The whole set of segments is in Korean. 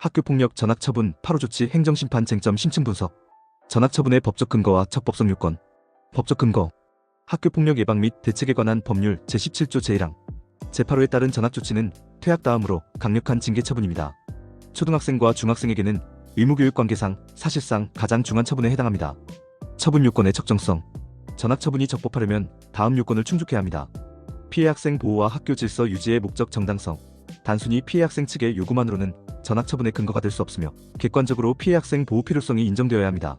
학교폭력 전학처분 8호 조치 행정심판 쟁점 심층 분석. 전학처분의 법적 근거와 적법성 요건. 법적 근거. 학교폭력 예방 및 대책에 관한 법률 제17조 제1항 제8호에 따른 전학조치는 퇴학 다음으로 강력한 징계처분입니다. 초등학생과 중학생에게는 의무교육 관계상 사실상 가장 중한 처분에 해당합니다. 처분 요건의 적정성. 전학처분이 적법하려면 다음 요건을 충족해야 합니다. 피해 학생 보호와 학교 질서 유지의 목적 정당성. 단순히 피해 학생 측의 요구만으로는 전학처분의 근거가 될 수 없으며 객관적으로 피해 학생 보호 필요성이 인정되어야 합니다.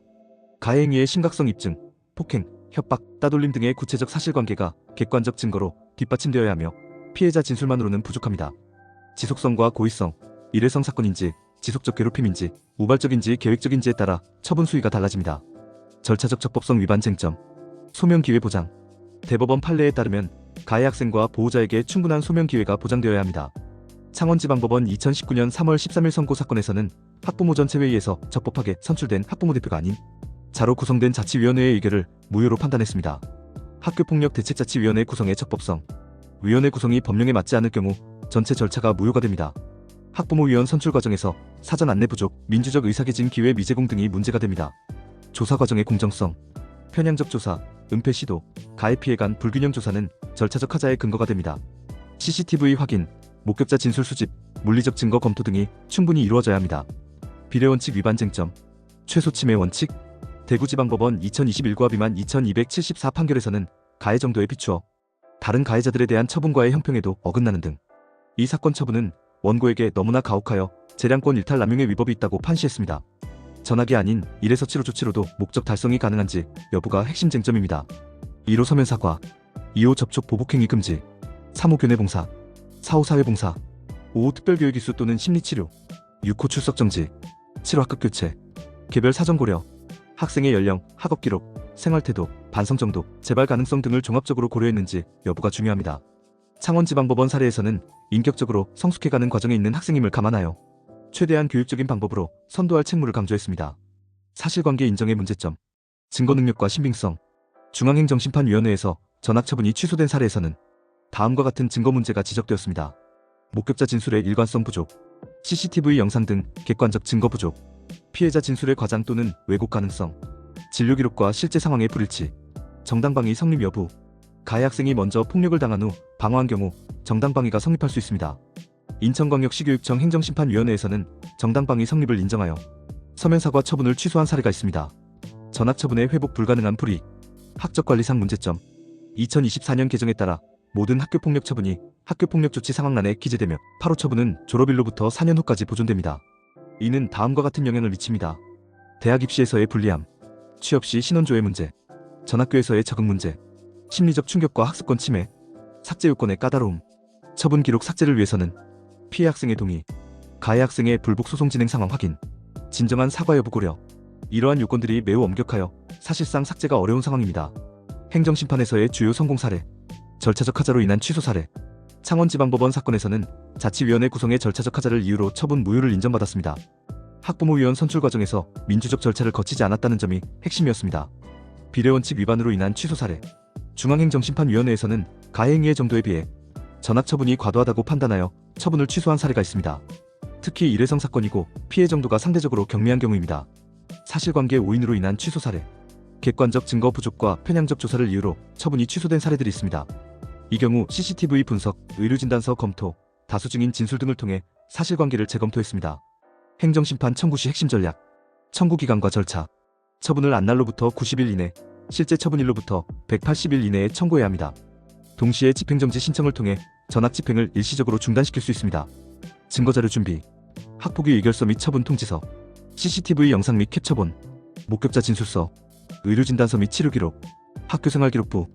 가해 행위의 심각성 입증, 폭행, 협박, 따돌림 등의 구체적 사실관계가 객관적 증거로 뒷받침되어야 하며 피해자 진술만으로는 부족합니다. 지속성과 고의성, 일회성 사건인지 지속적 괴롭힘인지 우발적인지 계획적인지에 따라 처분 수위가 달라집니다. 절차적 적법성 위반 쟁점. 소명 기회 보장. 대법원 판례에 따르면 가해 학생과 보호자에게 충분한 소명 기회가 보장되어야 합니다. 창원지방법원 2019년 3월 13일 선고 사건에서는 학부모 전체 회의에서 적법하게 선출된 학부모 대표가 아닌 자로 구성된 자치위원회의 의결을 무효로 판단했습니다. 학교폭력대책자치위원회 구성의 적법성. 위원회 구성이 법령에 맞지 않을 경우 전체 절차가 무효가 됩니다. 학부모위원 선출 과정에서 사전 안내 부족, 민주적 의사개진 기회 미제공 등이 문제가 됩니다. 조사 과정의 공정성. 편향적 조사, 은폐 시도, 가해 피해 간 불균형 조사는 절차적 하자의 근거가 됩니다. CCTV 확인, 목격자 진술 수집, 물리적 증거 검토 등이 충분히 이루어져야 합니다. 비례원칙 위반 쟁점. 최소 침해 원칙. 대구지방법원 2021과 비만 2274 판결에서는 가해 정도에 비추어 다른 가해자들에 대한 처분과의 형평에도 어긋나는 등 이 사건 처분은 원고에게 너무나 가혹하여 재량권 일탈 남용의 위법이 있다고 판시했습니다. 전학이 아닌 1에서 7호 조치로도 목적 달성이 가능한지 여부가 핵심 쟁점입니다. 1호 서면 사과, 2호 접촉 보복행위 금지, 3호 교내 봉사, 4호 사회 봉사, 5호 특별교육 이수 또는 심리치료, 6호 출석 정지, 7호 학급 교체, 개별 사정 고려, 학생의 연령, 학업 기록, 생활태도, 반성 정도, 재발 가능성 등을 종합적으로 고려했는지 여부가 중요합니다. 창원지방법원 사례에서는 인격적으로 성숙해가는 과정에 있는 학생임을 감안하여 최대한 교육적인 방법으로 선도할 책무를 강조했습니다. 사실관계 인정의 문제점. 증거능력과 신빙성. 중앙행정심판위원회에서 전학처분이 취소된 사례에서는 다음과 같은 증거 문제가 지적되었습니다. 목격자 진술의 일관성 부족, CCTV 영상 등 객관적 증거 부족, 피해자 진술의 과장 또는 왜곡 가능성, 진료 기록과 실제 상황의 불일치, 정당방위 성립 여부. 가해 학생이 먼저 폭력을 당한 후 방어한 경우 정당방위가 성립할 수 있습니다. 인천광역시교육청 행정심판위원회에서는 정당방위 성립을 인정하여 서면사과 처분을 취소한 사례가 있습니다. 전학처분의 회복 불가능한 불이익. 학적관리상 문제점. 2024년 개정에 따라 모든 학교폭력 처분이 학교폭력 조치 상황란에 기재되며 8호 처분은 졸업일로부터 4년 후까지 보존됩니다. 이는 다음과 같은 영향을 미칩니다. 대학 입시에서의 불리함, 취업 시 신원조회 문제, 전학교에서의 적응 문제, 심리적 충격과 학습권 침해, 삭제 요건의 까다로움. 처분 기록 삭제를 위해서는 피해 학생의 동의, 가해 학생의 불복 소송 진행 상황 확인, 진정한 사과 여부 고려. 이러한 요건들이 매우 엄격하여 사실상 삭제가 어려운 상황입니다. 행정심판에서의 주요 성공 사례. 절차적 하자로 인한 취소 사례. 창원지방법원 사건에서는 자치위원회 구성의 절차적 하자를 이유로 처분 무효를 인정받았습니다. 학부모위원 선출 과정에서 민주적 절차를 거치지 않았다는 점이 핵심이었습니다. 비례원칙 위반으로 인한 취소 사례. 중앙행정심판위원회에서는 가해 행위의 정도에 비해 전학처분이 과도하다고 판단하여 처분을 취소한 사례가 있습니다. 특히 일회성 사건이고 피해 정도가 상대적으로 경미한 경우입니다. 사실관계 오인으로 인한 취소 사례. 객관적 증거 부족과 편향적 조사를 이유로 처분이 취소된 사례들이 있습니다. 이 경우 CCTV 분석, 의료진단서 검토, 다수 증인 진술 등을 통해 사실관계를 재검토했습니다. 행정심판 청구 시 핵심 전략. 청구 기간과 절차. 처분을 안 날로부터 90일 이내, 실제 처분일로부터 180일 이내에 청구해야 합니다. 동시에 집행정지 신청을 통해 전학 집행을 일시적으로 중단시킬 수 있습니다. 증거자료 준비. 학폭위 의결서 및 처분 통지서, CCTV 영상 및 캡처본, 목격자 진술서, 의료진단서 및 치료기록, 학교생활기록부,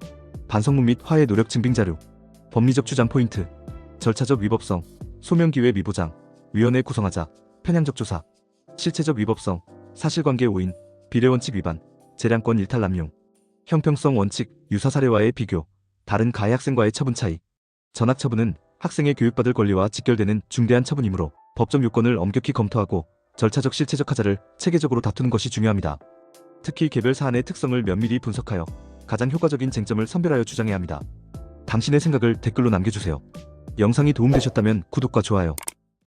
반성문 및 화해 노력 증빙자료, 법리적 주장 포인트, 절차적 위법성, 소명기회 미보장, 위원회 구성하자, 편향적 조사, 실체적 위법성, 사실관계 오인, 비례원칙 위반, 재량권 일탈 남용, 형평성 원칙, 유사 사례와의 비교, 다른 가해 학생과의 처분 차이. 전학처분은 학생의 교육받을 권리와 직결되는 중대한 처분이므로 법적 요건을 엄격히 검토하고 절차적 실체적 하자를 체계적으로 다투는 것이 중요합니다. 특히 개별 사안의 특성을 면밀히 분석하여 가장 효과적인 쟁점을 선별하여 주장해야 합니다. 당신의 생각을 댓글로 남겨주세요. 영상이 도움되셨다면 구독과 좋아요.